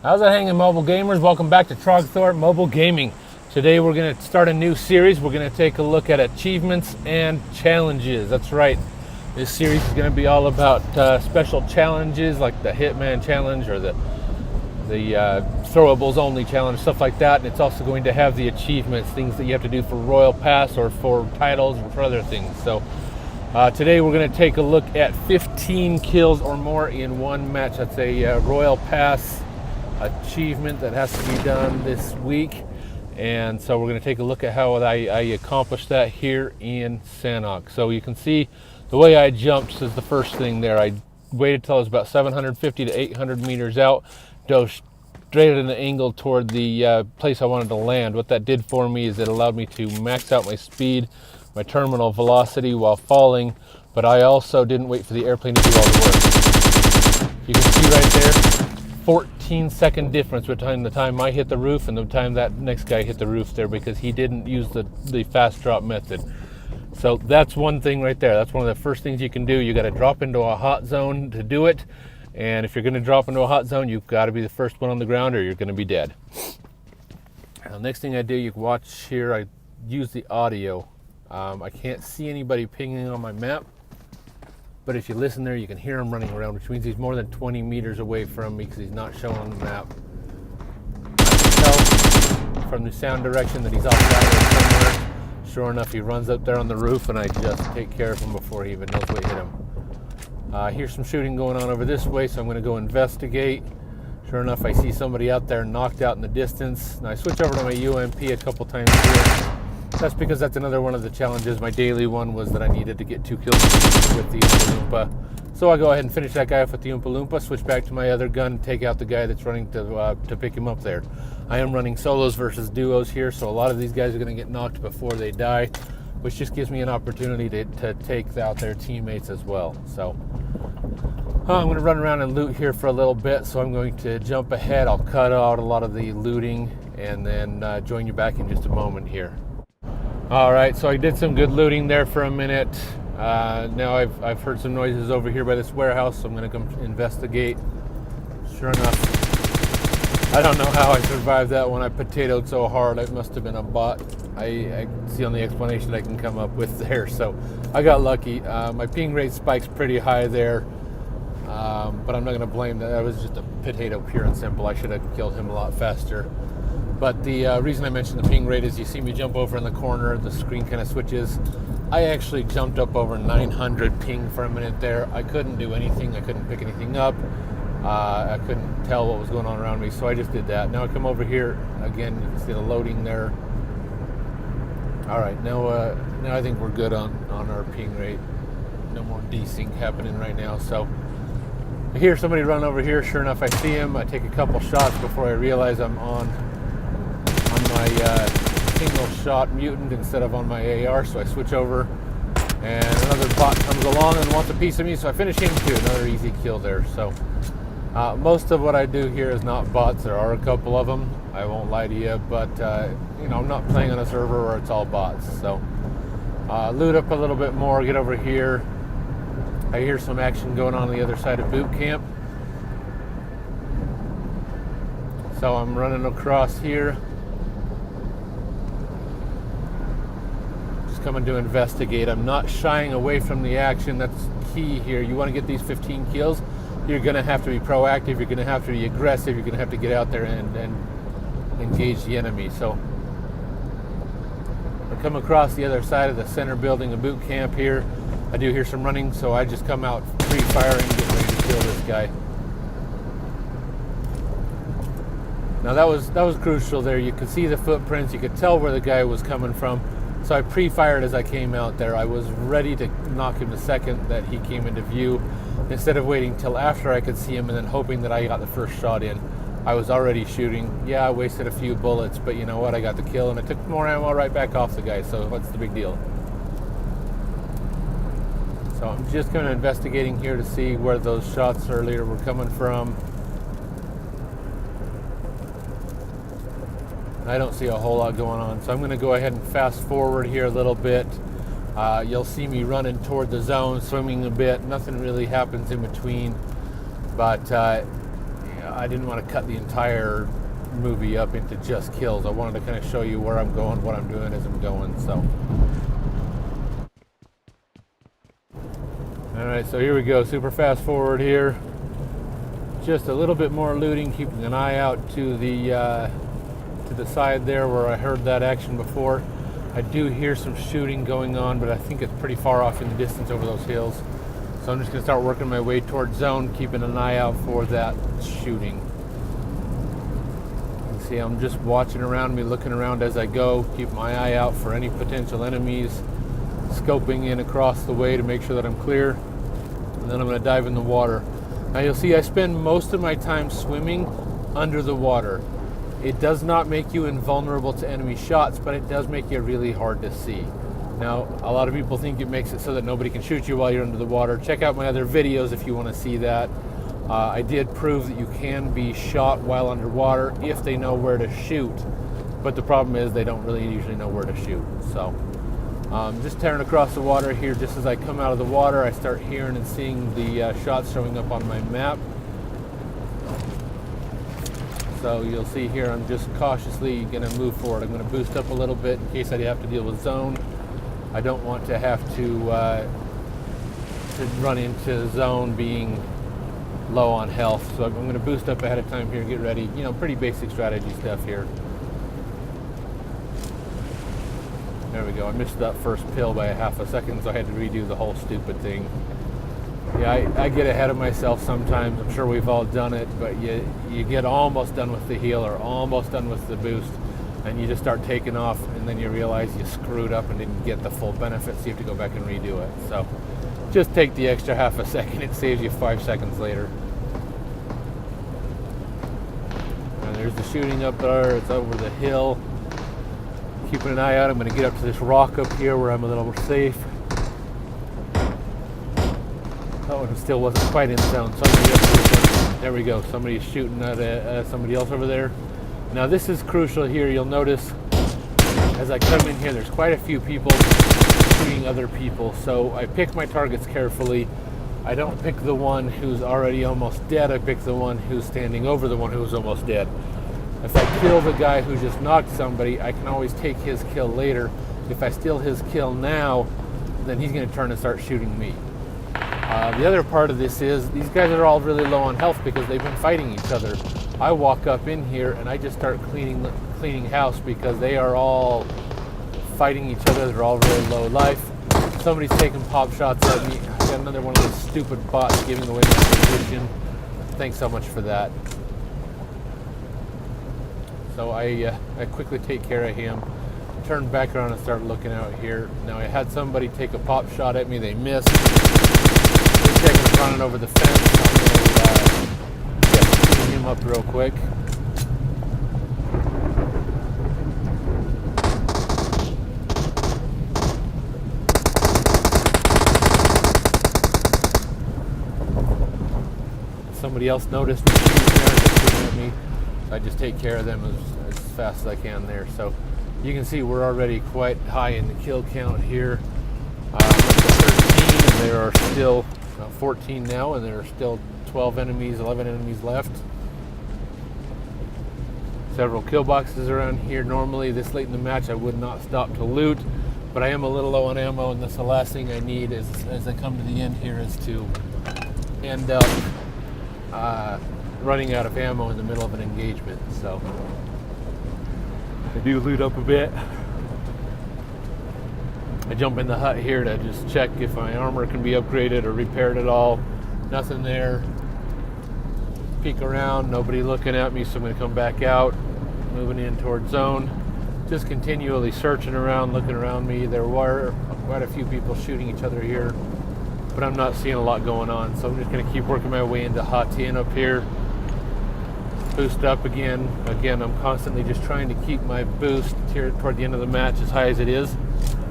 How's it hanging, mobile gamers? Welcome back to Trogthorpe Mobile Gaming. Today we're going to start a new series. We're going to take a look at achievements and challenges. That's right. This series is going to be all about special challenges like the Hitman challenge or the throwables only challenge, stuff like that. And it's also going to have the achievements, things that you have to do for Royale Pass or for titles or for other things. So today we're going to take a look at 15 kills or more in one match. That's a Royale Pass achievement that has to be done this week. And so we're going to take a look at how I accomplished that here in Sanok. So you can see the way I jumped is the first thing there. I waited till I was about 750 to 800 meters out, dove straight at an angle toward the place I wanted to land. What that did for me is it allowed me to max out my speed, my terminal velocity while falling, but I also didn't wait for the airplane to do all the work. You can see right there, 14-second difference between the time I hit the roof and the time that next guy hit the roof there, because he didn't use the fast drop method. So that's one thing right there. That's one of the first things you can do. You got to drop into a hot zone to do it. And if you're going to drop into a hot zone, you've got to be the first one on the ground or you're going to be dead. Now, next thing I do, you can watch here, I use the audio. I can't see anybody pinging on my map, but if you listen there, you can hear him running around, which means he's more than 20 meters away from me because he's not shown on the map. I can tell from the sound direction that he's off that way somewhere. Sure enough, he runs up there on the roof, and I just take care of him before he even knows what hit him. Here's some shooting going on over this way, so I'm going to go investigate. Sure enough, I see somebody out there knocked out in the distance. Now I switch over to my UMP a couple times here. That's because that's another one of the challenges. My daily one was that I needed to get 2 kills with the Oompa Loompa. So I go ahead and finish that guy off with the Oompa Loompa, switch back to my other gun, take out the guy that's running to pick him up there. I am running solos versus duos here, so a lot of these guys are going to get knocked before they die, which just gives me an opportunity to take out their teammates as well. So I'm going to run around and loot here for a little bit, so I'm going to jump ahead. I'll cut out a lot of the looting and then join you back in just a moment here. All right, so I did some good looting there for a minute. Now I've heard some noises over here by this warehouse, so I'm going to come investigate. Sure enough, I don't know how I survived that one. I potatoed so hard, it must have been a bot. I see on the explanation I can come up with there, so I got lucky. My ping rate spikes pretty high there, but I'm not going to blame that. That was just a potato, pure and simple. I should have killed him a lot faster. But the reason I mentioned the ping rate is you see me jump over in the corner, the screen kind of switches. I actually jumped up over 900 ping for a minute there. I couldn't do anything. I couldn't pick anything up. I couldn't tell what was going on around me, so I just did that. Now I come over here again. You can see the loading there. All right, now I think we're good on our ping rate. No more desync happening right now. So I hear somebody run over here. Sure enough, I see him. I take a couple shots before I realize I'm on my single shot mutant instead of on my AR, so I switch over and another bot comes along and wants a piece of me, so I finish him too. Another easy kill there. So most of what I do here is not bots. There are a couple of them, I won't lie to you, but I'm not playing on a server where it's all bots. So loot up a little bit more, get over here. I hear some action going on the other side of boot camp, so I'm running across here, coming to investigate. I'm not shying away from the action. That's key here. You want to get these 15 kills, you're going to have to be proactive, you're going to have to be aggressive, you're going to have to get out there and engage the enemy. So I come across the other side of the center building of boot camp here. I do hear some running, so I just come out free firing, get ready to kill this guy. Now that was crucial there. You could see the footprints, you could tell where the guy was coming from. So I pre-fired as I came out there. I was ready to knock him the second that he came into view, instead of waiting till after I could see him and then hoping that I got the first shot in. I was already shooting. Yeah, I wasted a few bullets, but you know what? I got the kill and I took more ammo right back off the guy, so what's the big deal? So I'm just kind of investigating here to see where those shots earlier were coming from. I don't see a whole lot going on, so I'm going to go ahead and fast forward here a little bit. You'll see me running toward the zone, swimming a bit. Nothing really happens in between, but I didn't want to cut the entire movie up into just kills. I wanted to kind of show you where I'm going, what I'm doing as I'm going. So, all right, so here we go. Super fast forward here. Just a little bit more looting, keeping an eye out to the side there where I heard that action before. I do hear some shooting going on, but I think it's pretty far off in the distance over those hills. So I'm just going to start working my way towards zone, keeping an eye out for that shooting. You can see I'm just watching around me, looking around as I go, keep my eye out for any potential enemies, scoping in across the way to make sure that I'm clear, and then I'm going to dive in the water. Now you'll see I spend most of my time swimming under the water. It does not make you invulnerable to enemy shots, but it does make you really hard to see. Now, a lot of people think it makes it so that nobody can shoot you while you're under the water. Check out my other videos if you want to see that. I did prove that you can be shot while underwater if they know where to shoot, but the problem is they don't really usually know where to shoot. So, just tearing across the water here. Just as I come out of the water, I start hearing and seeing the shots showing up on my map. So you'll see here I'm just cautiously going to move forward. I'm going to boost up a little bit in case I have to deal with zone. I don't want to have to run into zone being low on health. So I'm going to boost up ahead of time here and get ready. You know, pretty basic strategy stuff here. There we go. I missed that first pill by a half a second, so I had to redo the whole stupid thing. Yeah, I get ahead of myself sometimes. I'm sure we've all done it, but you get almost done with the heal or almost done with the boost, and you just start taking off, and then you realize you screwed up and didn't get the full benefit, so you have to go back and redo it. So just take the extra half a second. It saves you 5 seconds later. And there's the shooting up there. It's over the hill. Keeping an eye out. I'm going to get up to this rock up here where I'm a little more safe. Oh, and it still wasn't quite in zone. There we go. Somebody's shooting at somebody else over there. Now this is crucial here. You'll notice as I come in here, there's quite a few people shooting other people. So I pick my targets carefully. I don't pick the one who's already almost dead. I pick the one who's standing over the one who's almost dead. If I kill the guy who just knocked somebody, I can always take his kill later. If I steal his kill now, then he's going to turn and start shooting me. The other part of this is these guys are all really low on health because they've been fighting each other. I walk up in here and I just start cleaning house because they are all fighting each other. They're all really low life. Somebody's taking pop shots at me. I got another one of those stupid bots giving away my position. Thanks so much for that. So I quickly take care of him. Turn back around and start looking out here. Now I had somebody take a pop shot at me. They missed. This guy was running over the fence. I'm going to clean him up real quick. Somebody else noticed me shooting there and shooting at me. So I just take care of them as fast as I can there. So you can see we're already quite high in the kill count here. Up to 13, and there are still 14 now, and there are still 11 enemies left. Several kill boxes around here. Normally this late in the match I would not stop to loot, but I am a little low on ammo, and that's the last thing I need as I come to the end here is to end up running out of ammo in the middle of an engagement. So I do loot up a bit. I jump in the hut here to just check if my armor can be upgraded or repaired at all. Nothing there. Peek around, nobody looking at me, so I'm going to come back out, moving in towards zone. Just continually searching around, looking around me. There were quite a few people shooting each other here, but I'm not seeing a lot going on, so I'm just going to keep working my way into hot 10 up here. Boost up again. Again, I'm constantly just trying to keep my boost here toward the end of the match as high as it is.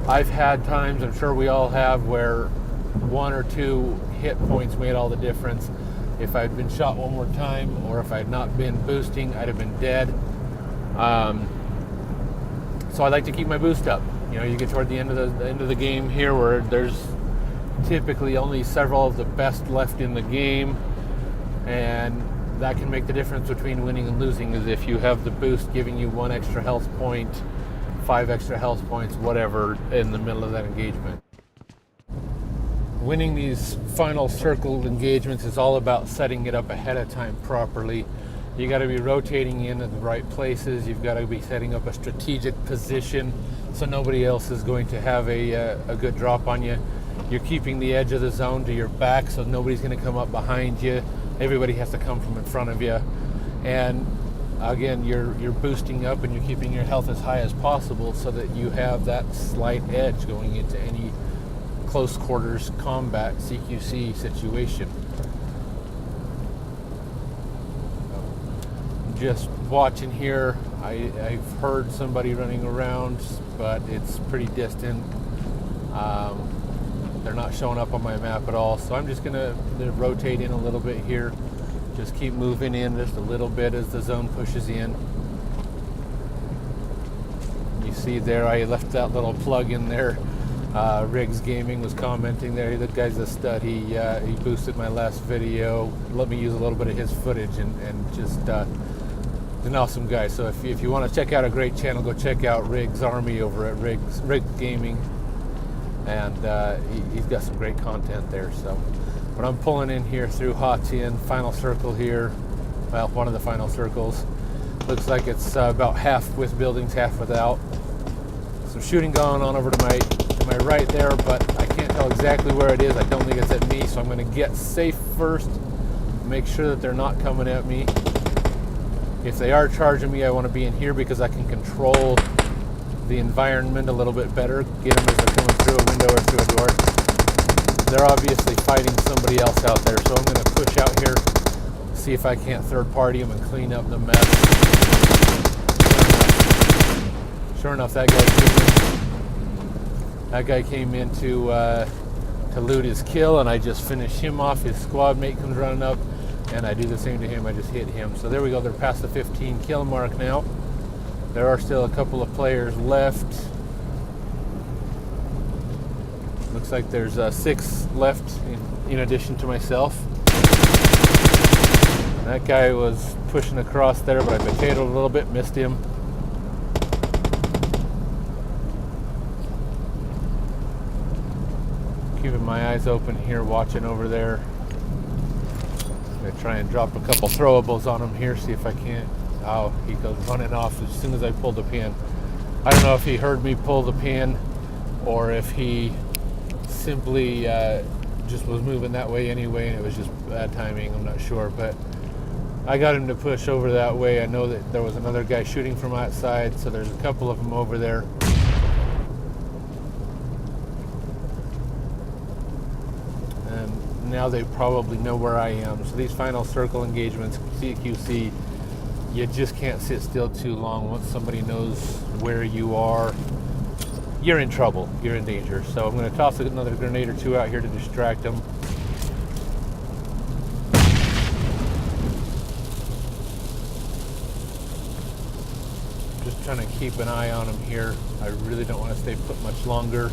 I've had times, I'm sure we all have, where 1 or 2 hit points made all the difference. If I'd been shot one more time, or if I'd not been boosting, I'd have been dead. So I like to keep my boost up. You know, you get toward the end of the game here, where there's typically only several of the best left in the game, and that can make the difference between winning and losing, is if you have the boost giving you 1 extra health point, 5 extra health points, whatever, in the middle of that engagement. Winning these final circle engagements is all about setting it up ahead of time properly. You got to be rotating in at the right places. You've got to be setting up a strategic position so nobody else is going to have a good drop on you. You're keeping the edge of the zone to your back, so nobody's going to come up behind you. Everybody has to come from in front of you. And again, you're boosting up and you're keeping your health as high as possible so that you have that slight edge going into any close quarters combat CQC situation. Just watching here, I've heard somebody running around, but it's pretty distant. They're not showing up on my map at all, so I'm just gonna rotate in a little bit here. Just keep moving in just a little bit as the zone pushes in. You see there, I left that little plug in there. Riggs Gaming was commenting there. That guy's a stud. He boosted my last video, let me use a little bit of his footage, and just an awesome guy. So if you want to check out a great channel, go check out Riggs Army over at Riggs Gaming, and he's got some great content there. So when I'm pulling in here through Hotien, final circle here, well, one of the final circles, looks like it's about half with buildings, half without. Some shooting going on over to my right there, but I can't tell exactly where it is. I don't think it's at me, so I'm going to get safe first, make sure that they're not coming at me. If they are charging me, I want to be in here because I can control the environment a little bit better, get them as they're coming through a window or through a door. They're obviously fighting somebody else out there, so I'm going to push out here, see if I can't third party them and clean up the mess. Sure enough, that guy came in to loot his kill, and I just finished him off. His squad mate comes running up, and I do the same to him. I just hit him. So there we go. They're past the 15 kill mark now. There are still a couple of players left. Looks like there's 6 left in addition to myself. That guy was pushing across there, but I potatoed a little bit, missed him. Keeping my eyes open here, watching over there. I'm going to try and drop a couple throwables on him here, see if I can't. Oh, he goes running off as soon as I pull the pin. I don't know if he heard me pull the pin or if he simply just was moving that way anyway and it was just bad timing. I'm not sure, but I got him to push over that way. I know that there was another guy shooting from outside, so there's a couple of them over there. Now they probably know where I am. So these final circle engagements, CQC, you just can't sit still too long. Once somebody knows where you are, you're in trouble. You're in danger. So I'm going to toss another grenade or two out here to distract them. Just trying to keep an eye on them here. I really don't want to stay put much longer.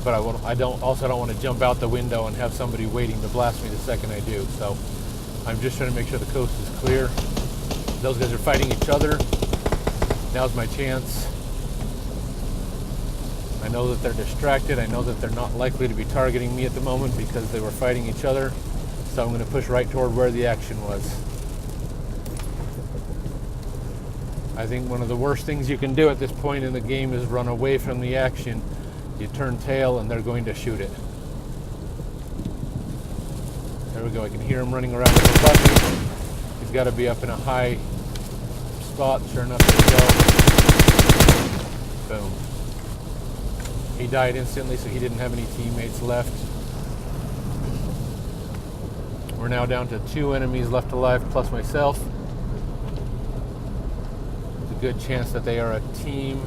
But I don't want to jump out the window and have somebody waiting to blast me the second I do. So I'm just trying to make sure the coast is clear. Those guys are fighting each other. Now's my chance. I know that they're distracted. I know that they're not likely to be targeting me at the moment because they were fighting each other. So I'm going to push right toward where the action was. I think one of the worst things you can do at this point in the game is run away from the action. You turn tail and they're going to shoot it. There we go. I can hear him running around with a button. He's got to be up in a high spot. Sure enough, there we go. Boom. He died instantly, so he didn't have any teammates left. We're now down to 2 enemies left alive, plus myself. There's a good chance that they are a team.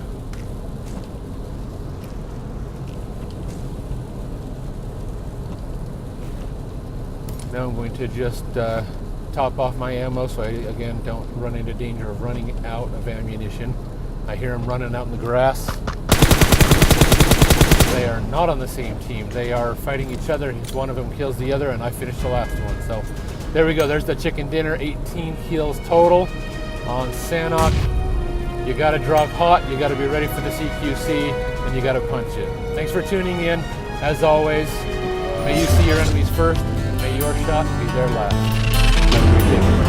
Now I'm going to just top off my ammo so I, again, don't run into danger of running out of ammunition. I hear them running out in the grass. They are not on the same team. They are fighting each other. One of them kills the other, and I finished the last one. So There we go. There's the chicken dinner. 18 kills total on Sanok. You got to drop hot. You got to be ready for the CQC, and you got to punch it. Thanks for tuning in. As always, may you see your enemies first, and may your shot be their last. Have a great day.